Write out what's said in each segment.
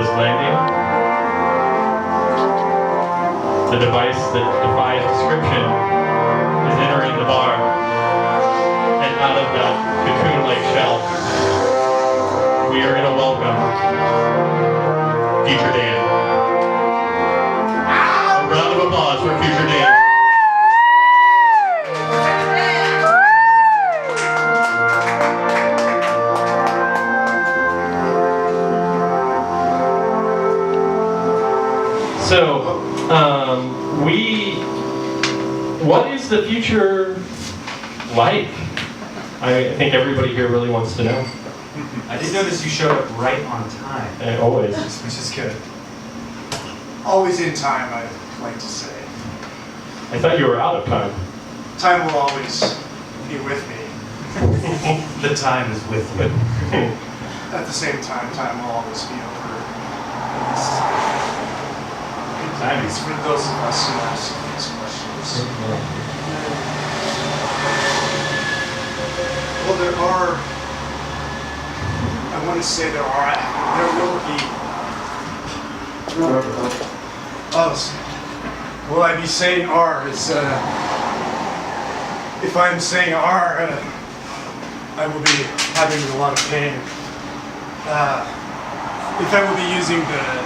is landing. The device that defies description is entering the bar. And out of that cocoon-like shell, we are going to welcome Future Dan. A round of applause for Future Dan. So, what is the future like? I think everybody here really wants to know. I did notice you showed up right on time. Always. Which is good. Always in time, I'd like to say. I thought you were out of time. Time will always be with me. The time is with you. At the same time, time will always be over. Time It's is for those of us who ask these questions. Well, I want to say there will be. Will I be saying R? If I'm saying R, I will be having a lot of pain. If I will be using the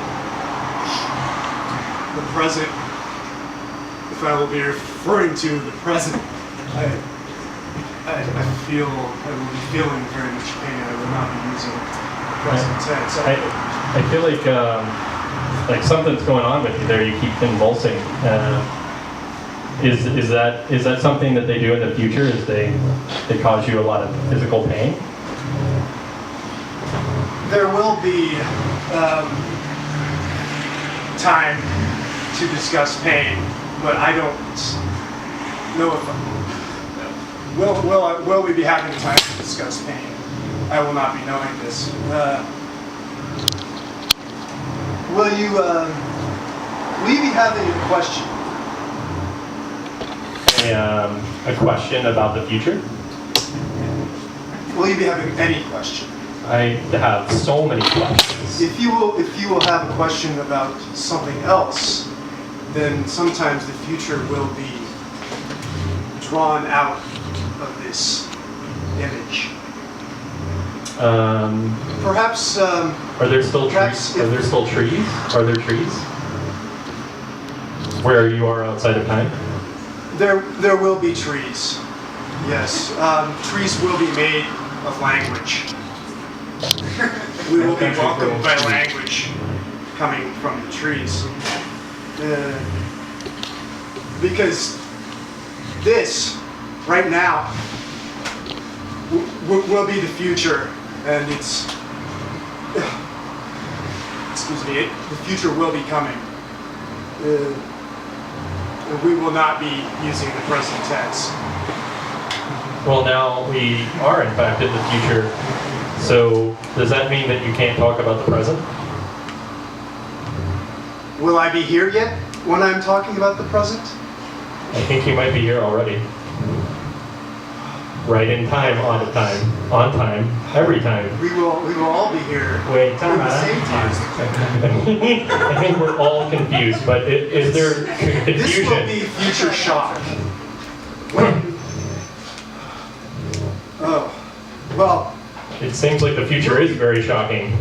present, if I will be referring to the present, I will be feeling very much pain. I will not be using the present tense. I feel like something's going on with you there. You keep convulsing. Is that something that they do in the future? Is they cause you a lot of physical pain? There will be time to discuss pain, but I don't know if will we be having time to discuss pain. I will not be knowing this. Will you be having a question? A question about the future? Will you be having any question? I have so many questions. If you will have a question about something else, then sometimes the future will be drawn out of this image. Perhaps. Are there still trees? Are there still trees? Are there trees? Where you are outside of time? There will be trees. Yes, trees will be made of language. We will be welcomed by language coming from the trees. Because this, right now, will be the future, and the future will be coming. We will not be using the present tense. Well, now we are in fact in the future. So does that mean that you can't talk about the present? Will I be here yet when I'm talking about the present? I think you might be here already. Right in time, on time, every time. We will all be here. Wait, time at the same time. I think we're all confused, but is there confusion? This will be future shock. Oh, well. It seems like the future is very shocking.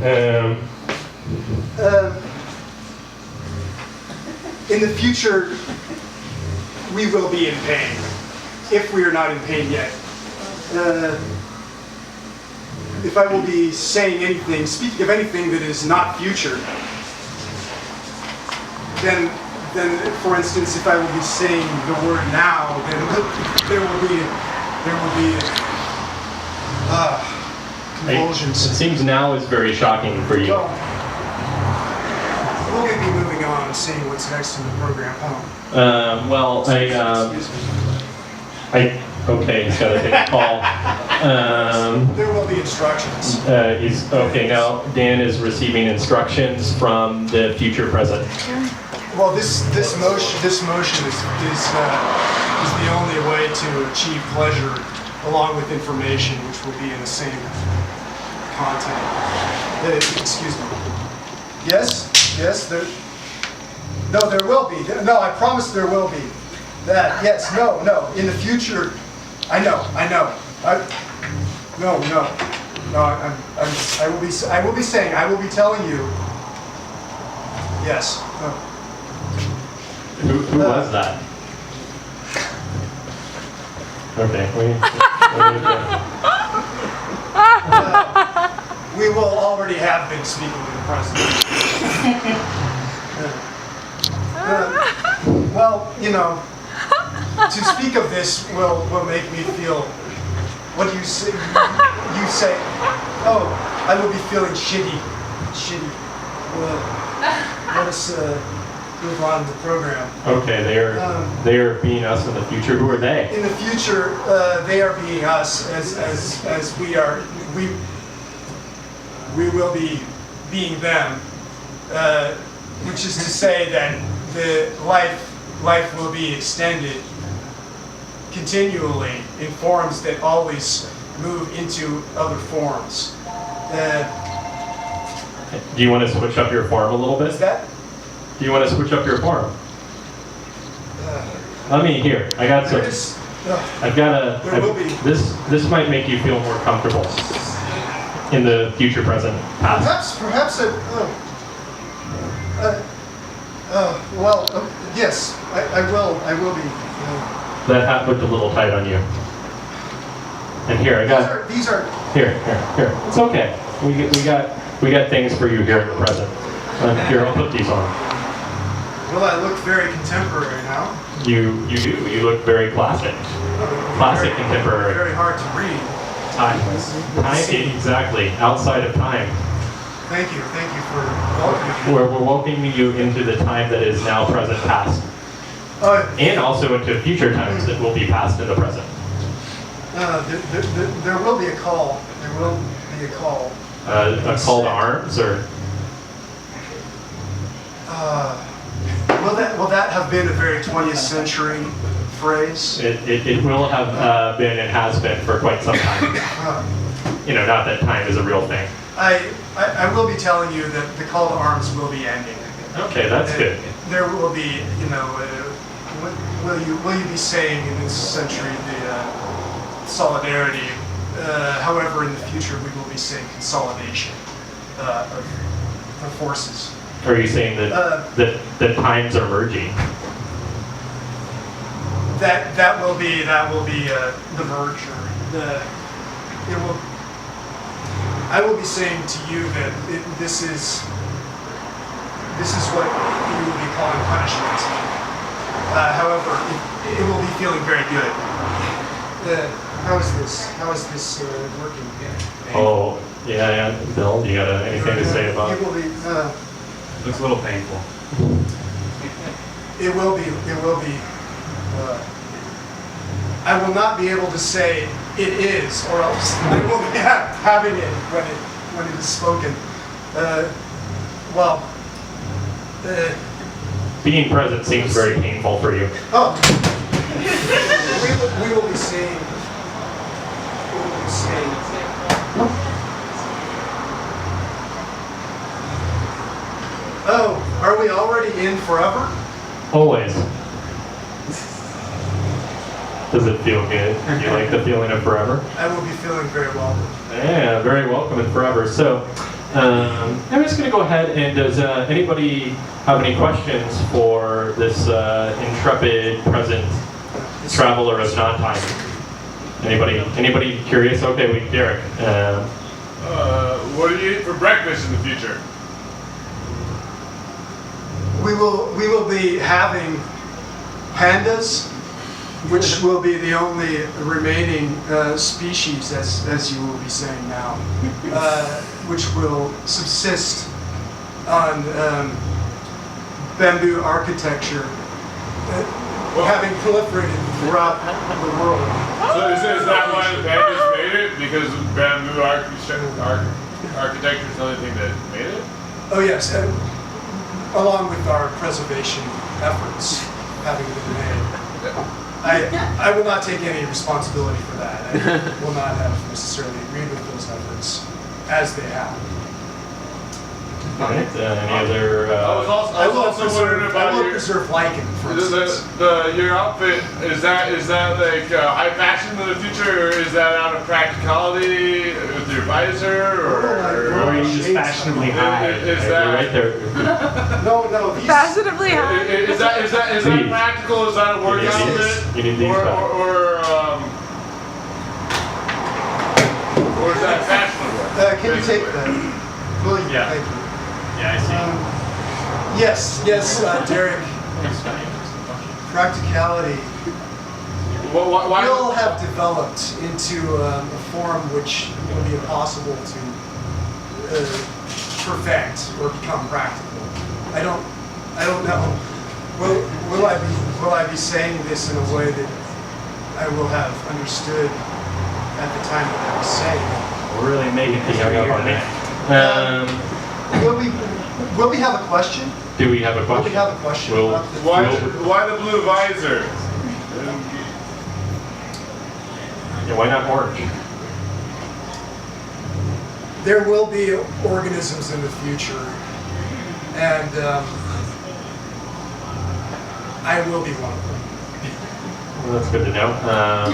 In the future, we will be in pain, if we are not in pain yet. If I will be saying anything, speaking of anything that is not future, then for instance, if I will be saying the word now, then there will be convulsions. It seems now is very shocking for you. Well, we'll be moving on and seeing what's next in the program. Okay, he's got to take a call. There will be instructions. Okay, now Dan is receiving instructions from the future present. Well, this motion is the only way to achieve pleasure, along with information, which will be in the same content. Excuse me. Yes, no, there will be. No, I promise there will be. That, yes, no, in the future, I know. No, I will be saying, I will be telling you, yes. Who was that? Okay, we will already have been speaking to the president. Well, to speak of this will make me feel. What do you say? You say, oh, I will be feeling shitty. Let us move on to the program. Okay, they are being us in the future. Who are they? In the future, they are being us as we are. We will be being them, which is to say that the life will be extended continually in forms that always move into other forms. Do you want to switch up your form a little bit? Is that? Do you want to switch up your form? Let me hear. I got some. I've got a. There will be. This might make you feel more comfortable in the future, present, past. Perhaps. Well, yes, I will be. That hat looked a little tight on you. And here, I got. These are. Here. It's okay. We got things for you here in the present. Here, I'll put these on. Well, I look very contemporary now. You do. You look very classic. Classic contemporary. Very hard to read. Time, exactly. Outside of time. Thank you for welcoming me. We're welcoming you into the time that is now present, past. And also into future times that will be past in the present. There will be a call. There will be a call. A call to arms, or? Will that have been a very 20th century phrase? It will have been and has been for quite some time. Not that time is a real thing. I will be telling you that the call to arms will be ending. Okay, that's good. There will be, will you be saying in this century the solidarity? However, in the future we will be saying consolidation of forces. Are you saying that times are merging? That will be the merger. I will be saying to you that this is what you will be calling punishment. However, it will be feeling very good. How is this working? Oh, yeah. Bill, do you got anything to say about it? It will be. Looks a little painful. It will be. I will not be able to say it is, or else I will be having it when it is spoken. Being present seems very painful for you. Oh, we will be saying. Oh, are we already in forever? Always. Does it feel good? Do you like the feeling of forever? I will be feeling very welcome. Yeah, very welcome in forever. So, I'm just going to go ahead and does anybody have any questions for this intrepid present traveler of non-time? Anybody curious? Okay, Derek. What do you eat for breakfast in the future? We will be having pandas, which will be the only remaining species, as you will be saying now, which will subsist on bamboo architecture, having proliferated throughout the world. So is that why the pandas made it? Because bamboo architecture is the only thing that made it? Oh yes, along with our preservation efforts having been made. I will not take any responsibility for that. I will not have necessarily agreed with those efforts as they happen. Alright, any other, I was also wondering I about will your, preserve lichen, for instance. your outfit. Is that like high fashion in the future, or is that out of practicality with your visor, or Or are you just fashionably high? is you're that right there. No, these, Fashionably high. is that Please. practical? Is that a work You need outfit? these. You need these back. Or is that fashionable? can you take that? Will you? Yeah. Thank you. Yeah, I see. Yes, Derek. Practicality Why? will have developed into a form which will be impossible to perfect or become practical. I don't know. Will I be saying this in a way that I will have understood at the time that I was saying it? We're really making this Hang up here on me. today. Will we have a question? Do we have a Will question? we have a question? We'll- about the- Why the blue visor? Yeah, why not orange? There will be organisms in the future, and I will be one of them. Well, that's good to know. I'll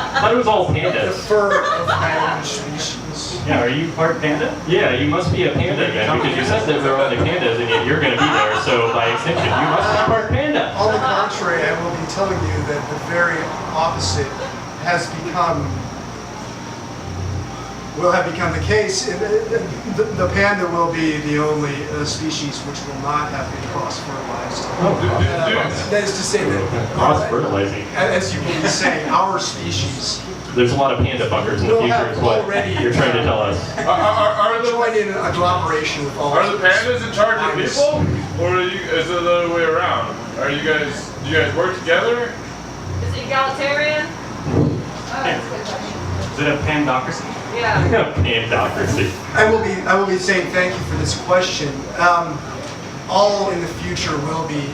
I thought it was all be wearing the pandas. fur of my own species. Yeah, are you part panda? Yeah, you must be a panda then, because you said that there were only pandas and yet you're going to be there, so by extension, you must be part panda. On the contrary, I will be telling you that the very opposite will have become the case. The panda will be the only species which will not have been cross-fertilized. That is to say that, Cross-fertilizing. as you will be saying, our species There's a lot of panda buggers in the will future, have is what already you're trying to tell us. Are the joined in a collaboration with all. Are the pandas in charge of people, or is it the other way around? Do you guys work together? Is it egalitarian? Oh, that's a good question. Is it a pandocracy? Yeah. Pandocracy. I will be saying thank you for this question. All in the future will be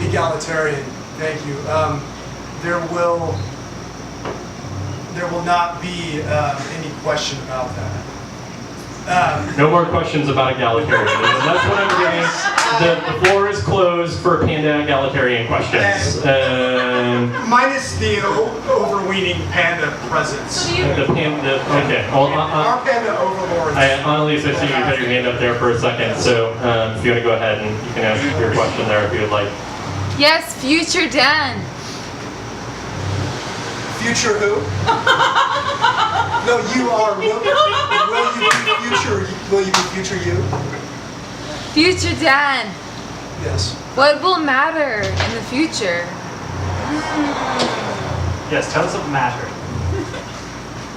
egalitarian. Thank you. There will not be any question about that. No more questions about egalitarian. That's what I'm hearing. The floor is closed for panda egalitarian questions. Minus the overweening panda presence. So do you, The panda, okay. Well, Our panda overlords. Annalise, I see you had your hand up there for a second, so if you want to go ahead and you can ask your question there if you would like. yes, future Dan. Future who? No, you are. Will you be future? Will you be future you? Future Dan. Yes. What will matter in the future? Yes, tell us what matter.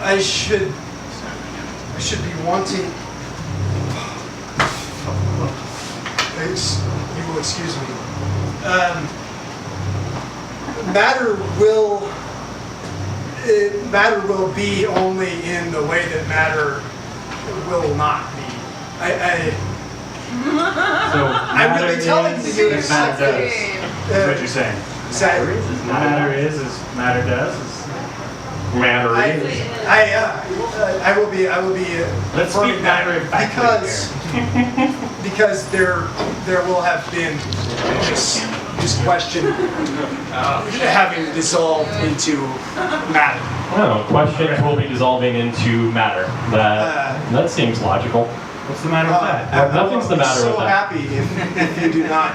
I should be wanting. You will excuse me. Matter will be only in the way that matter will not be. So I'm really telling you is matter does. Is what you're saying. Exactly. Matter is as matter does. Matter I will be. Let's affirming speak that matter factually because there will have been this question having dissolved into matter. Oh, questions will be dissolving into matter. That seems logical. What's the matter with that? Nothing's the matter with that. I'm so happy if you do not,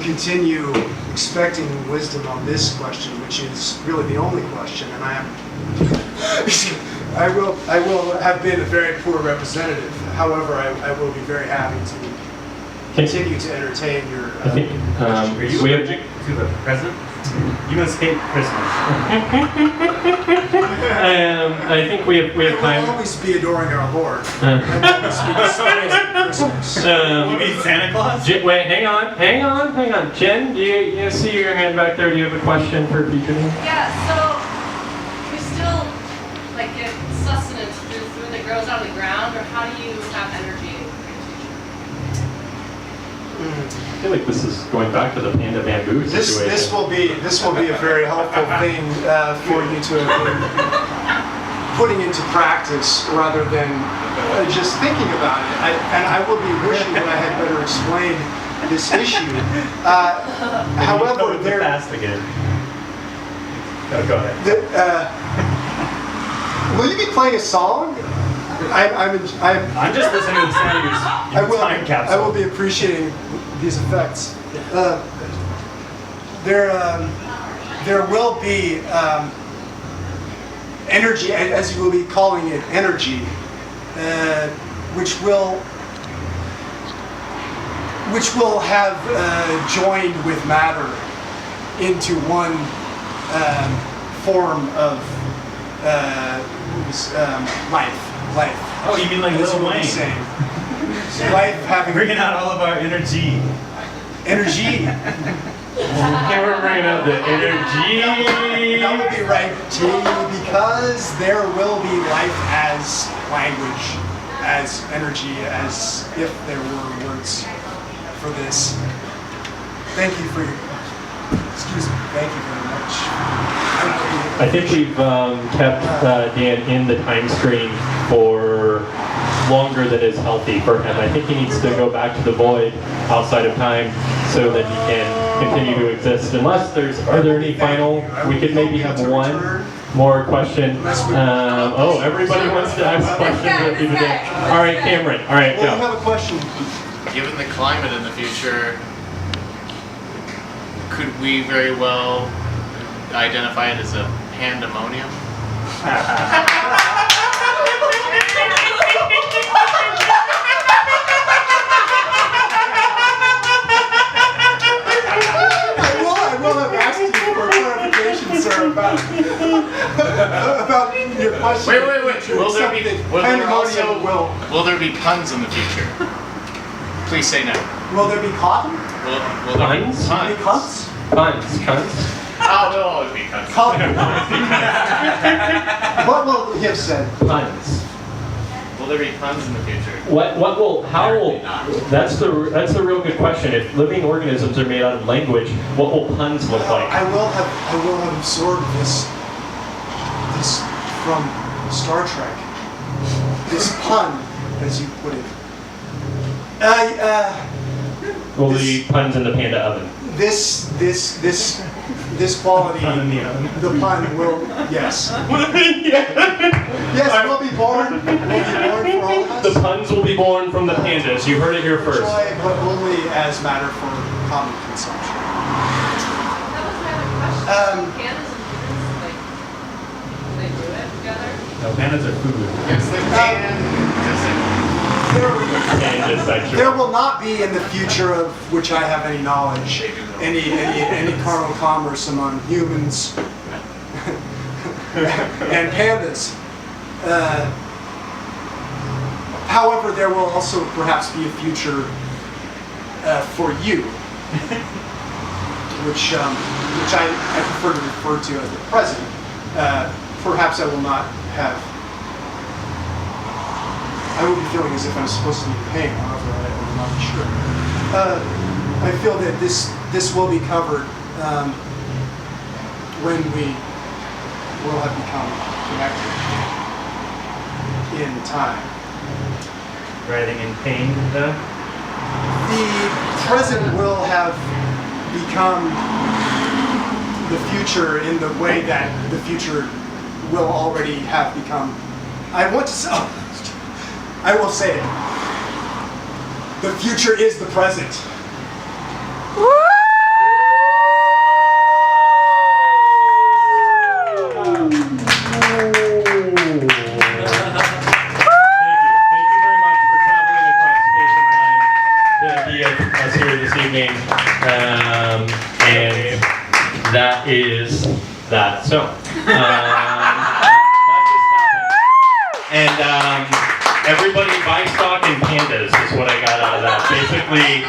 continue expecting wisdom on this question, which is really the only question, and I will have been a very poor representative. However, I will be very happy to continue to entertain your. I think Are you we have. allergic to the president? You escaped Christmas. I think we have I will time. always be adoring our Lord. I will always be despising Christmas. You mean Santa Claus? Wait, hang on. Jen, do you see your hand back there? Do you have a question for future? Yeah, so we still get sustenance through food that grows out of the ground, or how do you have energy in the I feel like this is going back to the panda bamboo situation. This will be a very helpful thing for you to have been putting into practice rather than just thinking about it. And I will be wishing that I had better explained this issue. However, there. Fast again. Go ahead. Will you be playing a song? I'm just listening to the sound of your time capsule. I will be appreciating these effects. There will be energy, as you will be calling it, energy, which will have joined with matter into one form of life. Oh, you mean like That's Lil what I'm Wayne? saying. Life having Bringing out all of our energy. energy. We're bringing out the energy. That would be right, T, because there will be life as language, as energy, as if there were words for this. Thank you for your. Excuse me. Thank you very much. I think we've kept Dan in the time stream for longer than is healthy for him. I think he needs to go back to the void outside of time so that he can continue to exist. Unless are there any final, we could maybe have one more question. Everybody wants to ask questions of you today. All right, Cameron. All right, Well, go. you have a question. Given the climate in the future, could we very well identify it as a pandemonium? I will have asked you for clarification, sir, about your question. Wait. Will there be puns in the future? Please say no. Will there be cotton? Will there be Puns? Any puns? cunts? Cunts. Oh, there'll always be puns. Cotton. What will he have said? Puns. Will there be puns in the future? That's the real good question. If living organisms are made out of language, what will puns look like? I will have absorbed this from Star Trek. This pun, as you put it. Will be puns in the panda oven? This quality, the pun will, yes. Yes, we'll be born for all of us. The puns will be born from the pandas. You heard it here first. Joy, but only as matter for common consumption. That was my other question. Pandas and humans, do they do it together? No, pandas are food. Yes, they can. There will not be in the future of which I have any knowledge, any carnal commerce among humans and pandas. However, there will also perhaps be a future for you, which I prefer to refer to as the present. Perhaps I will not have. I will be feeling as if I'm supposed to be in pain, however, I will not be sure. I feel that this will be covered when we will have become connected in time. Writhing in pain, though? The present will have become the future in the way that the future will already have become. I will say it. The future is the present. And that is that. So, that just happened. And everybody buy stock in pandas is what I got out of that. Basically,